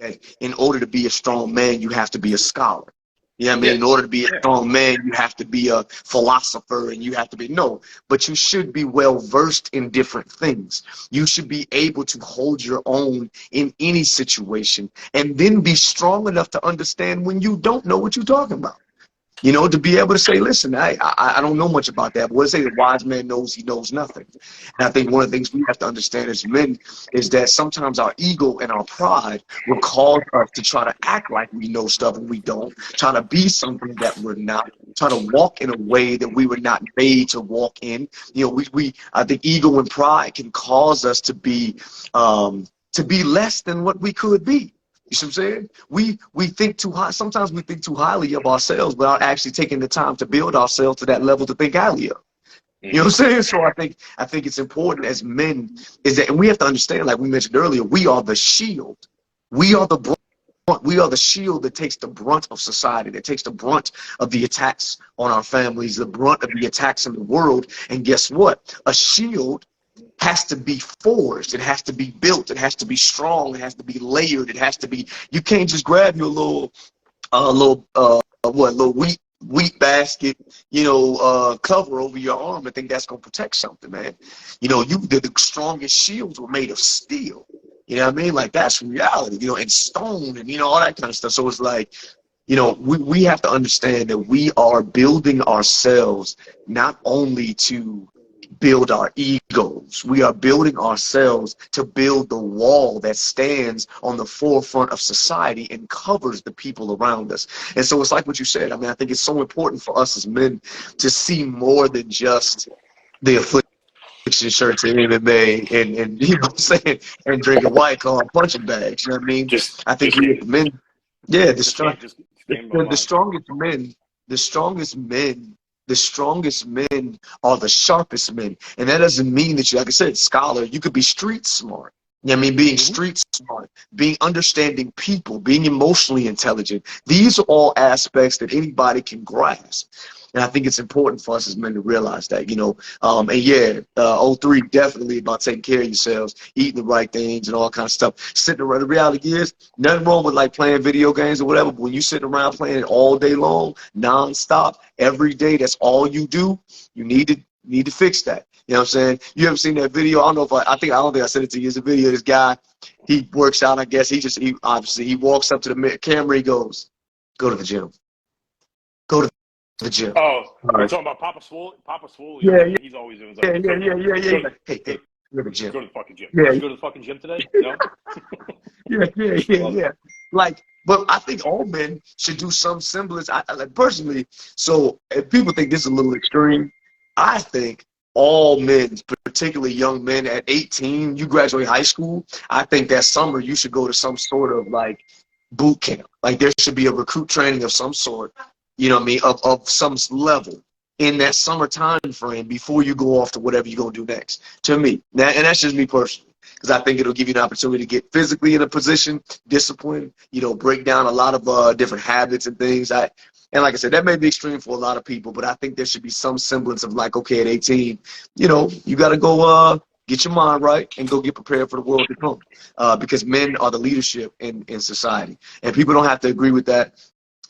that in order to be a strong man, you have to be a scholar. You know what I mean? Yeah. In order to be a Yeah. strong man, you have to be a philosopher and you have to be, no, but you should be well versed in different things. You should be able to hold your own in any situation and then be strong enough to understand when you don't know what you're talking about. You know, to be able to say, listen, I don't know much about that, but what to say, the wise man knows he knows nothing. And I think one of the things we have to understand as men is that sometimes our ego and our pride will cause us to try to act like we know stuff and we don't, try to be something that we're not, try to walk in a way that we were not made to walk in. You know, I think ego and pride can cause us to be less than what we could be. You see what I'm saying? We think too high. Sometimes we think too highly of ourselves without actually taking the time to build ourselves to that level to think highly of. You know what I'm saying? So I think it's important as men is that, and we have to understand, like we mentioned earlier, we are the shield. We are the brunt. We are the shield that takes the brunt of society, that takes the brunt of the attacks on our families, the brunt of the attacks in the world. And guess what? A shield has to be forged. It has to be built. It has to be strong. It has to be layered. It has to be. You can't just grab your little wheat basket, cover over your arm and think that's gonna protect something, man. You know, the strongest shields were made of steel. You know what I mean? Like that's reality. You know, and stone and all that kind of stuff. So it's like, we have to understand that we are building ourselves not only to build our egos. We are building ourselves to build the wall that stands on the forefront of society and covers the people around us. And so it's like what you said. I mean, I think it's so important for us as men to see more than just the affliction shirts and MMA and you know what I'm saying, and drinking White Claw punching bags. You know what I mean? I think Just we game. as men, yeah, Just game of the mind. strongest men, the strongest men, the strongest men are the sharpest men. And that doesn't mean that you, like I said, scholar, you could be street smart. You know what I mean? Being street smart, being understanding people, being emotionally intelligent. These are all aspects that anybody can grasp. And I think it's important for us as men to realize that, and yeah, '03 definitely about taking care of yourselves, eating the right things and all kind of stuff. Sitting around, the reality is, nothing wrong with like playing video games or whatever, but when you sitting around playing it all day long, nonstop, every day, that's all you do, you need to fix that. You know what I'm saying? You ever seen that video? I don't know if I don't think I sent it to you. It's a video of this guy, he works out, I guess. He obviously, he walks up to the camera, he goes, go to the gym. Go to the gym. Oh, All you're right. talking about Papa Swole? Papa Swole, Yeah, he's always doing yeah, something. yeah, yeah, yeah, yeah, Go, yeah. Hey, go, go to the gym. go to the fucking gym. Yeah, Did you go to the fucking gym today? No? yeah, yeah, yeah, Love it. yeah. Like, but I think all men should do some semblance. I like personally. So if people think this is a little extreme, I think all men, particularly young men at 18, you graduate high school. I think that summer you should go to some sort of like boot camp. Like there should be a recruit training of some sort. You know what I mean? Of some level in that summer time frame before you go off to whatever you're gonna do next. To me, and that's just me personally. Because I think it'll give you an opportunity to get physically in a position, discipline, break down a lot of different habits and things. And like I said, that may be extreme for a lot of people, but I think there should be some semblance of like, okay, at 18, you got to go get your mind right and go get prepared for the world to come. Because men are the leadership in society. And people don't have to agree with that.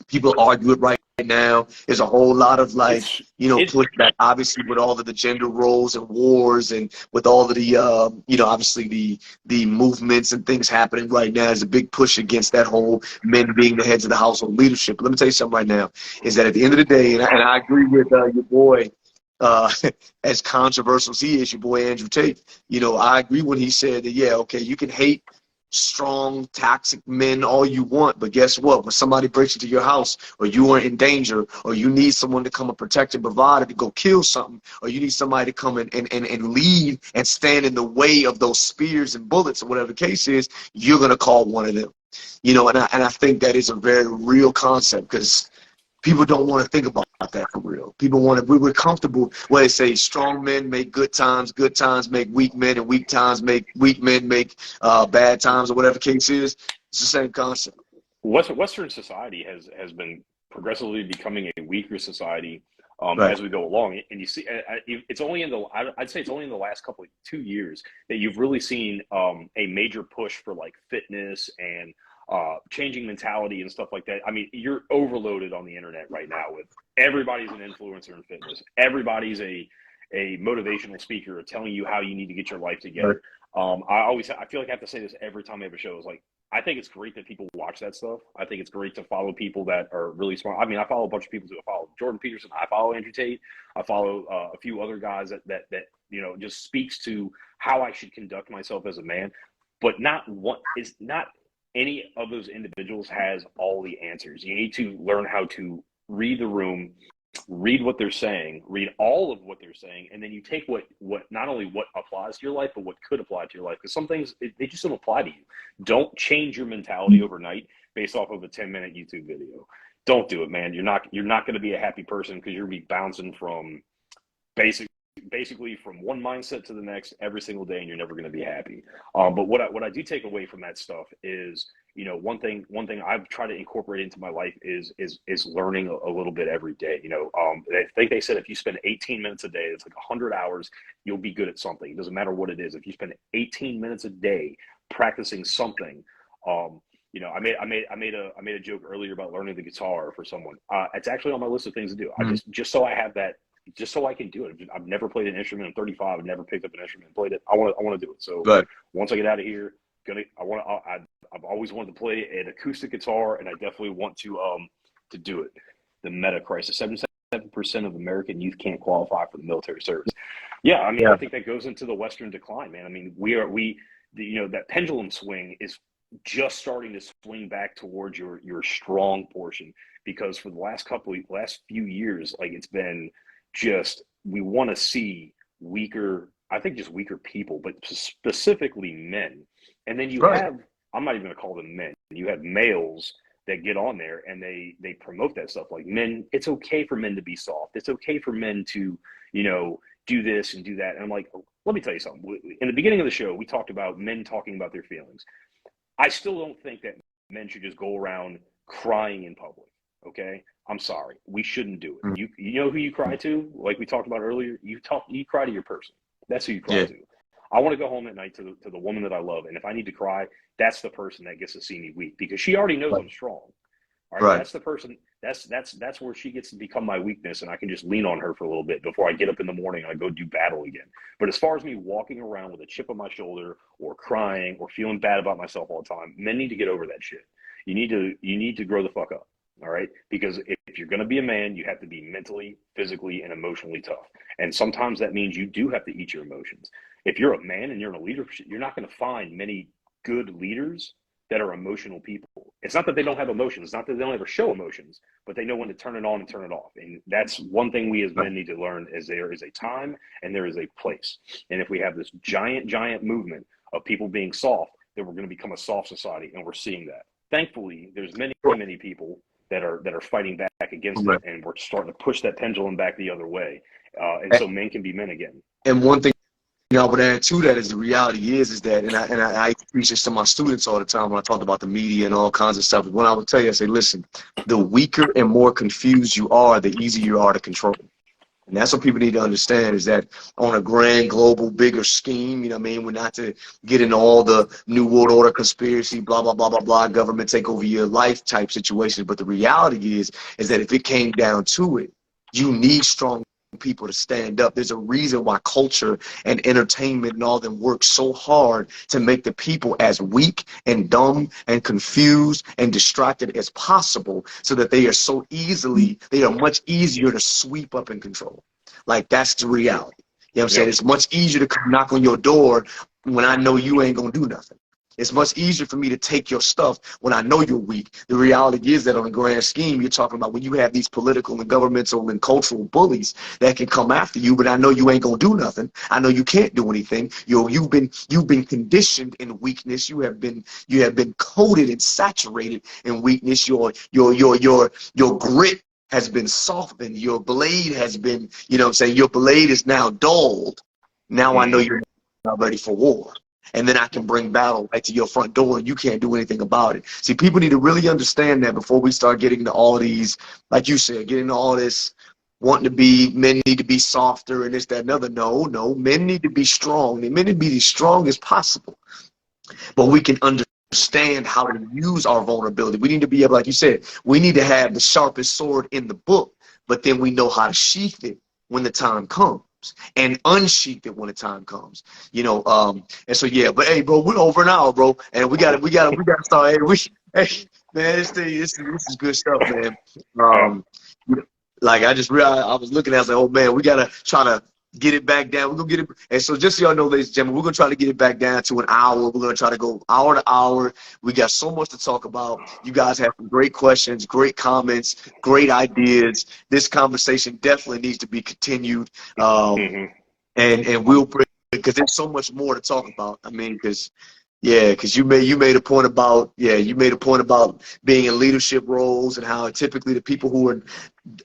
People argue it right now. There's a whole lot of like, It's, pushback, obviously, with all of the gender roles and wars and with all of the, obviously the movements and things happening right now. There's a big push against that whole men being the heads of the household leadership. But let me tell you something right now, is that at the end of the day, and I agree with your boy, uh, as controversial as he is, your boy Andrew Tate, I agree when he said that, yeah, okay, you can hate strong, toxic men all you want, but guess what? When somebody breaks into your house, or you are in danger, or you need someone to come and protect and provide to go kill something, or you need somebody to come and lead and stand in the way of those spears and bullets, or whatever the case is, you're going to call one of them. And I think that is a very real concept because people don't want to think about that for real. People want to, we're comfortable where they say strong men make good times make weak men, and weak times make weak men make bad times, or whatever the case is. It's the same concept. Western society has been progressively becoming a weaker society Right. as we go along, and you see it's only I'd say it's only in the last 2 years that you've really seen a major push for like fitness and changing mentality and stuff like that. I mean, you're overloaded on the internet right now with everybody's an influencer in fitness. Everybody's a motivational speaker telling you how you need to get your life together. I feel like I have to say this every time I have a show. Is like, I think it's great that people watch that stuff. I think it's great to follow people that are really smart. I mean, I follow a bunch of people too. I follow Jordan Peterson. I follow Andrew Tate. I follow a few other guys that you know, just speaks to how I should conduct myself as a man. But not any of those individuals has all the answers. You need to learn how to read the room, read what they're saying, read all of what they're saying, and then you take what not only what applies to your life, but what could apply to your life. Because some things, they just don't apply to you. Don't change your mentality overnight based off of a 10-minute YouTube video. Don't do it, man. You're not going to be a happy person, because you're going to be bouncing from basically from one mindset to the next every single day, and you're never going to be happy. But what I do take away from that stuff is, you know, one thing I've tried to incorporate into my life is learning a little bit every day. You know, I think they said if you spend 18 minutes a day, it's like 100 hours, you'll be good at something. It doesn't matter what it is. If you spend 18 minutes a day practicing something, you know, I made a joke earlier about learning the guitar for someone. It's actually on my list of things to do. I just so I have that, just so I can do it. I've never played an instrument. I'm 35. I've never picked up an instrument and played it. I want to do it. So once I get out of here, I've always wanted to play an acoustic guitar, and I definitely want to do it. The meta crisis: 77% of American youth can't qualify for the military service. Yeah, I mean, I think that goes into the Western decline, man. I mean, you know, that pendulum swing is just starting to swing back towards your strong portion, because for the last few years, like, it's been just, we want to see weaker, I think just weaker people, but specifically men. And then you have, I'm not even going to call them men, you have males that get on there and they promote that stuff. Like, men, it's okay for men to be soft. It's okay for men to, you know, do this and do that. And I'm like, let me tell you something. In the beginning of the show, we talked about men talking about their feelings. I still don't think that men should just go around crying in public. Okay, I'm sorry, we shouldn't do it. You know who you cry to, like we talked about earlier. You cry to your person. That's who you cry to. I want to go home at night to the woman that I love, and if I need to cry, that's the person that gets to see me weak, because she already knows I'm strong. All right, that's the person. That's where she gets to become my weakness, and I can just lean on her for a little bit before I get up in the morning and I go do battle again. But as far as me walking around with a chip on my shoulder or crying or feeling bad about myself all the time, men need to get over that shit. You need to grow the fuck up. All right, because if you're going to be a man, you have to be mentally, physically, and emotionally tough. And sometimes that means you do have to eat your emotions. If you're a man and you're in a leadership, you're not going to find many good leaders that are emotional people. It's not that they don't have emotions, it's not that they don't ever show emotions, but they know when to turn it on and turn it off. And that's one thing we as men need to learn, is there is a time and there is a place. And if we have this giant movement of people being soft, then we're going to become a soft society, and we're seeing that. Thankfully, there's many people that are fighting back against it, and we're starting to push that pendulum back the other way, and so men can be men again. And one thing, you know, I would add to that is the reality is that, and I preach this to my students all the time when I talk about the media and all kinds of stuff. When I would tell you, I say, listen, the weaker and more confused you are, the easier you are to control. And that's what people need to understand, is that on a grand, global, bigger scheme, you know what I mean? We're not to get into all the New World Order conspiracy, blah, blah, blah, blah, blah, government take over your life type situations. But the reality is that if it came down to it, you need strong people to stand up. There's a reason why culture and entertainment and all them work so hard to make the people as weak and dumb and confused and distracted as possible, so that they are much easier to sweep up and control. Like, that's the reality. You know what I'm saying? It's much easier to come knock on your door when I know you ain't gonna do nothing. It's much easier for me to take your stuff when I know you're weak. The reality is that on a grand scheme, you're talking about when you have these political and governmental and cultural bullies that can come after you, but I know you ain't gonna do nothing. I know you can't do anything. You've been conditioned in weakness. You have been coated and saturated in weakness. Your grit has been softened. Your blade has been, you know what I'm saying, your blade is now dulled. Now I know you're not ready for war. And then I can bring battle right to your front door, and you can't do anything about it. See, people need to really understand that before we start getting to all these, like you said, getting to all this, men need to be softer and this, that, and other. No, men need to be strong. Men need to be as strong as possible. But we can understand understand how to use our vulnerability. We need to be able, like you said, we need to have the sharpest sword in the book, but then we know how to sheath it when the time comes and unsheath it when the time comes. And so yeah, but hey, bro, we're over an hour, bro, and we got to start. Hey, man, this is good stuff, man. Like I just realized, I was looking at it, I was like, oh man, we gotta try to get it back down. We're gonna get it, and so just so y'all know, ladies and gentlemen, we're gonna try to get it back down to an hour. We're gonna try to go hour to hour. We got so much to talk about. You guys have some great questions, great comments, great ideas. This conversation definitely needs to be continued, and we'll bring, because there's so much more to talk about. I mean, because you made a point about being in leadership roles and how typically the people who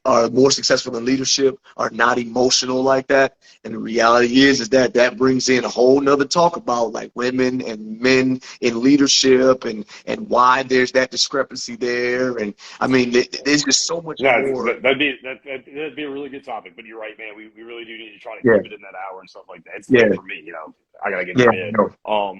are more successful in leadership are not emotional like that. And the reality is that brings in a whole nother talk about like women and men in leadership and why there's that discrepancy there. And I mean, there's just so much more. That'd be a really good topic. But you're right, man. We really do need to try to keep it in that hour and stuff like that. It's late for me, I gotta get to bed. No.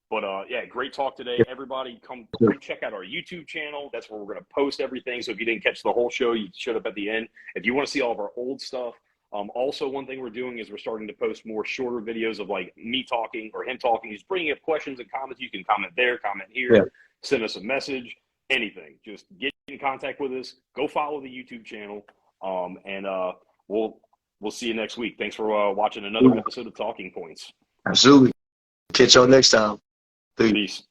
But great talk today. Everybody come check out our YouTube channel. That's where we're going to post everything. So if you didn't catch the whole show, you showed up at the end. If you want to see all of our old stuff, also one thing we're doing is we're starting to post more shorter videos of like me talking or him talking. He's bringing up questions and comments. You can comment there, comment here, send us a message, anything. Just get in contact with us. Go follow the YouTube channel, and we'll see you next week. Thanks for watching another episode of Talking Points. Absolutely. Catch y'all next time. Peace.